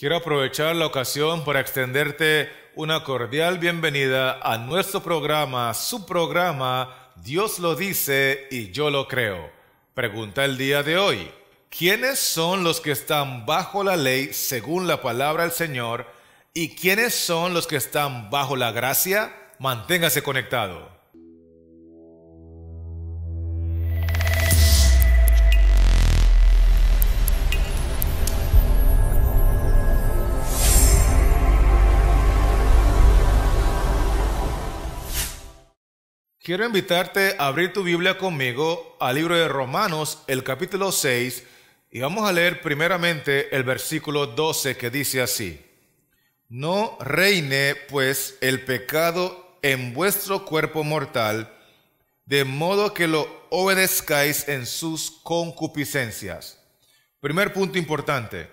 Quiero aprovechar la ocasión para extenderte una cordial bienvenida a nuestro programa, su programa, Dios lo dice y yo lo creo. Pregunta el día de hoy: ¿quiénes son los que están bajo la ley según la palabra del Señor? ¿Y quiénes son los que están bajo la gracia? Manténgase conectado. Quiero invitarte a abrir tu Biblia conmigo al libro de Romanos, el capítulo 6, y vamos a leer primeramente el versículo 12 que dice así: No reine pues el pecado en vuestro cuerpo mortal, de modo que lo obedezcáis en sus concupiscencias. Primer punto importante: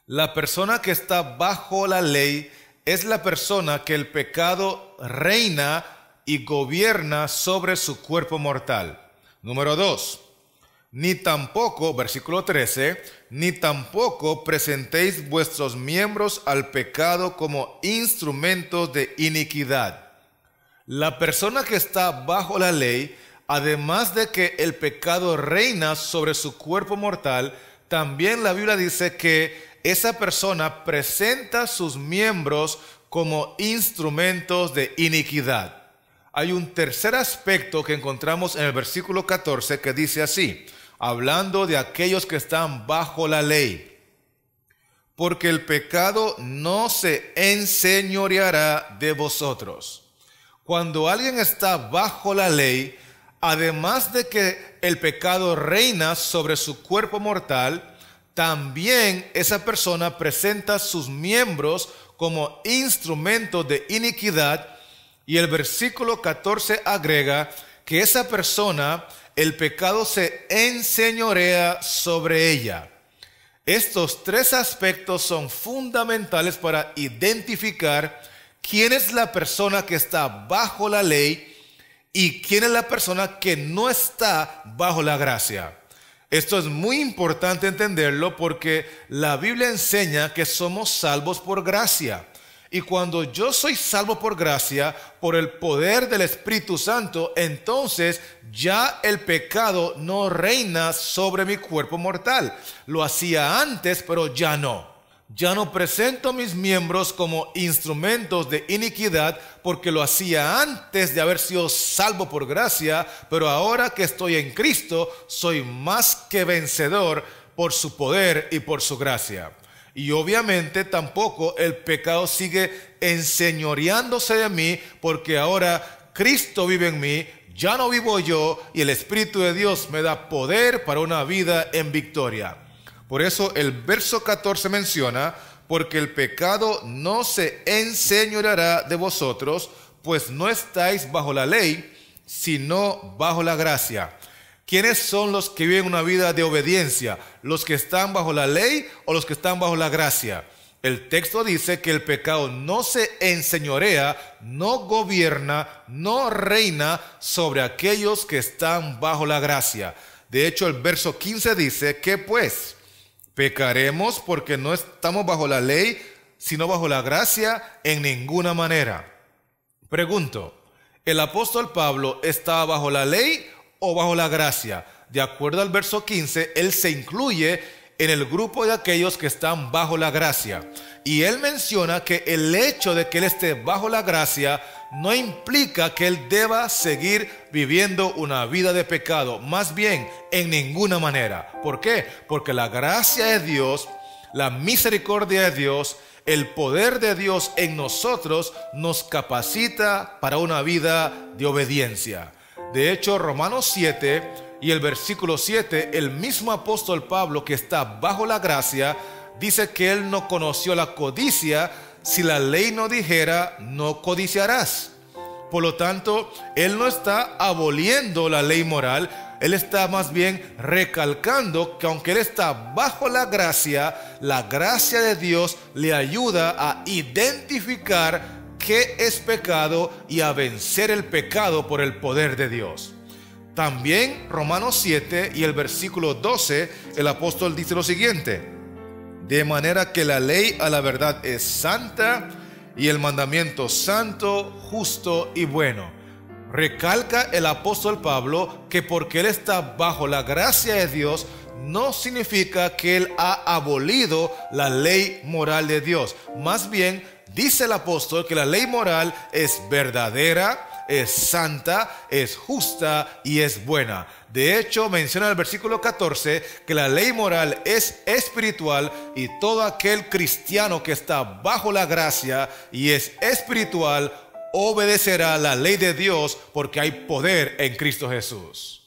la persona que está bajo la ley es la persona que el pecado reina y gobierna sobre su cuerpo mortal. Número 2, ni tampoco, versículo 13, ni tampoco presentéis vuestros miembros al pecado como instrumentos de iniquidad. La persona que está bajo la ley, además de que el pecado reina sobre su cuerpo mortal, también la Biblia dice que esa persona presenta sus miembros como instrumentos de iniquidad. Hay un tercer aspecto que encontramos en el versículo 14 que dice así, hablando de aquellos que están bajo la ley: porque el pecado no se enseñoreará de vosotros. Cuando alguien está bajo la ley, además de que el pecado reina sobre su cuerpo mortal, también esa persona presenta sus miembros como instrumentos de iniquidad. Y el versículo 14 agrega que esa persona, el pecado se enseñorea sobre ella. Estos tres aspectos son fundamentales para identificar quién es la persona que está bajo la ley y quién es la persona que no está bajo la gracia. Esto es muy importante entenderlo porque la Biblia enseña que somos salvos por gracia. Y cuando yo soy salvo por gracia, por el poder del Espíritu Santo, entonces ya el pecado no reina sobre mi cuerpo mortal. Lo hacía antes, pero ya no. Ya no presento mis miembros como instrumentos de iniquidad porque lo hacía antes de haber sido salvo por gracia, pero ahora que estoy en Cristo, soy más que vencedor por su poder y por su gracia. Y obviamente tampoco el pecado sigue enseñoreándose de mí porque ahora Cristo vive en mí, ya no vivo yo y el Espíritu de Dios me da poder para una vida en victoria. Por eso el verso 14 menciona: porque el pecado no se enseñoreará de vosotros, pues no estáis bajo la ley, sino bajo la gracia. ¿Quiénes son los que viven una vida de obediencia? ¿Los que están bajo la ley o los que están bajo la gracia? El texto dice que el pecado no se enseñorea, no gobierna, no reina sobre aquellos que están bajo la gracia. De hecho, el verso 15 dice: ¿qué pues? ¿Pecaremos porque no estamos bajo la ley, sino bajo la gracia? En ninguna manera. Pregunto, ¿el apóstol Pablo estaba bajo la ley o bajo la gracia? De acuerdo al verso 15, él se incluye en el grupo de aquellos que están bajo la gracia. Y él menciona que el hecho de que él esté bajo la gracia no implica que él deba seguir viviendo una vida de pecado. Más bien, en ninguna manera. ¿Por qué? Porque la gracia de Dios, la misericordia de Dios, el poder de Dios en nosotros nos capacita para una vida de obediencia. De hecho, Romanos 7 y el versículo 7, el mismo apóstol Pablo, que está bajo la gracia, dice que él no conoció la codicia si la ley no dijera: no codiciarás. Por lo tanto, él no está aboliendo la ley moral, él está más bien recalcando que aunque él está bajo la gracia de Dios le ayuda a identificar qué es pecado y a vencer el pecado por el poder de Dios. También Romanos 7 y el versículo 12, el apóstol dice lo siguiente: De manera que la ley a la verdad es santa y el mandamiento santo, justo y bueno. Recalca el apóstol Pablo que porque él está bajo la gracia de Dios, no significa que él ha abolido la ley moral de Dios. Más bien, dice el apóstol que la ley moral es verdadera, es santa, es justa y es buena. De hecho, menciona en el versículo 14 que la ley moral es espiritual y todo aquel cristiano que está bajo la gracia y es espiritual obedecerá la ley de Dios porque hay poder en Cristo Jesús.